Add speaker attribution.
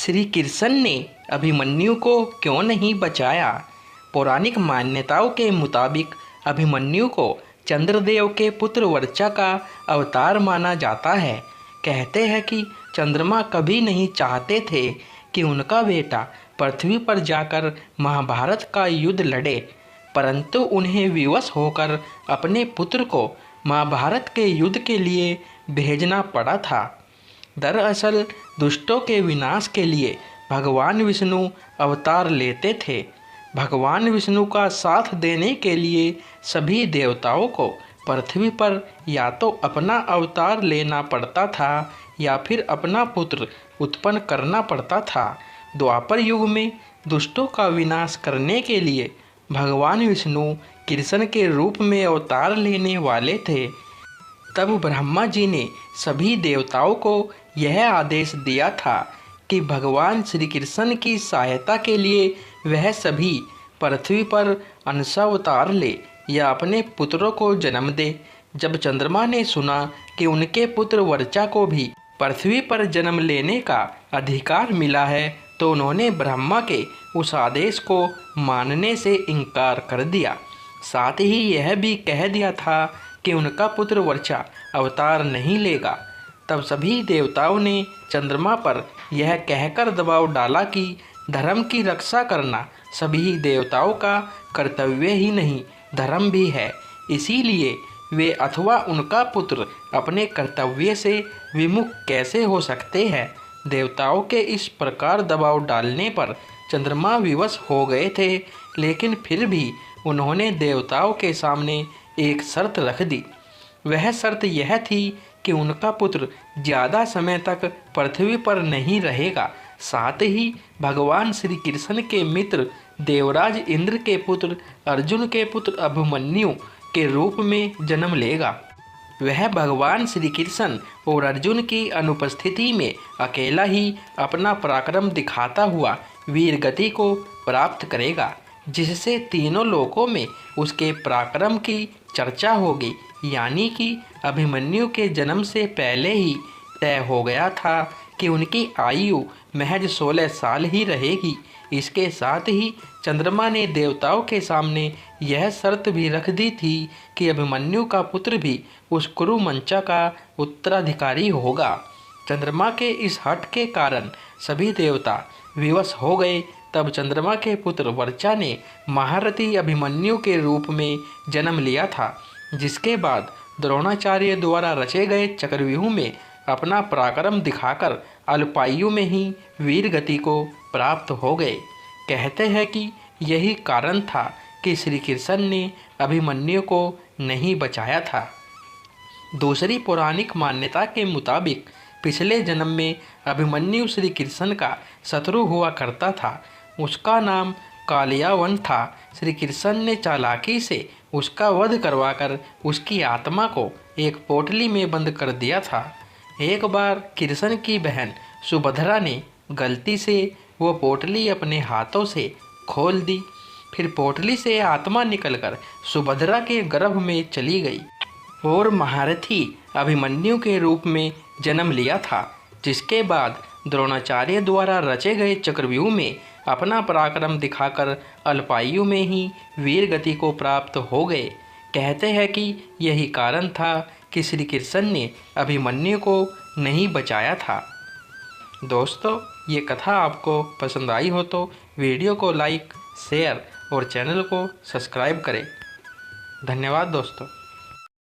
Speaker 1: श्री कृष्ण ने अभिमन्यु को क्यों नहीं बचाया? पौराणिक मान्यताओं के मुताबिक अभिमन्यु को चंद्रदेव के पुत्र वर्चा का अवतार माना जाता है। कहते हैं कि चंद्रमा कभी नहीं चाहते थे कि उनका बेटा पृथ्वी पर जाकर महाभारत का युद्ध लड़े, परंतु उन्हें विवश होकर अपने पुत्र को महाभारत के युद्ध के लिए भेजना पड़ा था। दरअसल दुष्टों के विनाश के लिए भगवान विष्णु अवतार लेते थे। भगवान विष्णु का साथ देने के लिए सभी देवताओं को पृथ्वी पर या तो अपना अवतार लेना पड़ता था या फिर अपना पुत्र उत्पन्न करना पड़ता था। द्वापर युग में दुष्टों का विनाश करने के लिए भगवान विष्णु कृष्ण के रूप में अवतार लेने वाले थे। तब ब्रह्मा जी ने सभी देवताओं को यह आदेश दिया था कि भगवान श्री कृष्ण की सहायता के लिए वह सभी पृथ्वी पर अंशावतार ले या अपने पुत्रों को जन्म दे। जब चंद्रमा ने सुना कि उनके पुत्र वर्चा को भी पृथ्वी पर जन्म लेने का अधिकार मिला है, तो उन्होंने ब्रह्मा के उस आदेश को मानने से इनकार कर दिया। साथ ही यह भी कह दिया था कि उनका पुत्र वर्चा अवतार नहीं लेगा। तब सभी देवताओं ने चंद्रमा पर यह कहकर दबाव डाला कि धर्म की रक्षा करना सभी देवताओं का कर्तव्य ही नहीं, धर्म भी है। इसीलिए वे अथवा उनका पुत्र अपने कर्तव्य से विमुख कैसे हो सकते हैं। देवताओं के इस प्रकार दबाव डालने पर चंद्रमा विवश हो गए थे, लेकिन फिर भी उन्होंने देवताओं के सामने एक शर्त रख दी। वह शर्त यह थी कि उनका पुत्र ज़्यादा समय तक पृथ्वी पर नहीं रहेगा। साथ ही भगवान श्री कृष्ण के मित्र देवराज इंद्र के पुत्र अर्जुन के पुत्र अभिमन्यु के रूप में जन्म लेगा। वह भगवान श्री कृष्ण और अर्जुन की अनुपस्थिति में अकेला ही अपना पराक्रम दिखाता हुआ वीर गति को प्राप्त करेगा, जिससे तीनों लोकों में उसके पराक्रम की चर्चा होगी। यानी कि अभिमन्यु के जन्म से पहले ही तय हो गया था कि उनकी आयु महज 16 साल ही रहेगी। इसके साथ ही चंद्रमा ने देवताओं के सामने यह शर्त भी रख दी थी कि अभिमन्यु का पुत्र भी उस कुरुमंचा का उत्तराधिकारी होगा। चंद्रमा के इस हठ के कारण सभी देवता विवश हो गए। तब चंद्रमा के पुत्र वर्चा ने महारथी अभिमन्यु के रूप में जन्म लिया था, जिसके बाद द्रोणाचार्य द्वारा रचे गए चक्रव्यूह में अपना पराक्रम दिखाकर अल्पायु में ही वीर गति को प्राप्त हो गए। कहते हैं कि यही कारण था कि श्री कृष्ण ने अभिमन्यु को नहीं बचाया था। दूसरी पौराणिक मान्यता के मुताबिक पिछले जन्म में अभिमन्यु श्री कृष्ण का शत्रु हुआ करता था। उसका नाम कालियावन था। श्री कृष्ण ने चालाकी से उसका वध करवाकर उसकी आत्मा को एक पोटली में बंद कर दिया था। एक बार कृष्ण की बहन सुभद्रा ने गलती से वो पोटली अपने हाथों से खोल दी। फिर पोटली से आत्मा निकलकर सुभद्रा के गर्भ में चली गई और महारथी अभिमन्यु के रूप में जन्म लिया था, जिसके बाद द्रोणाचार्य द्वारा रचे गए चक्रव्यूह में अपना पराक्रम दिखाकर अल्पायु में ही वीर गति को प्राप्त हो गए। कहते हैं कि यही कारण था कि श्री कृष्ण ने अभिमन्यु को नहीं बचाया था। दोस्तों, ये कथा आपको पसंद आई हो तो वीडियो को लाइक, शेयर और चैनल को सब्सक्राइब करें। धन्यवाद दोस्तों।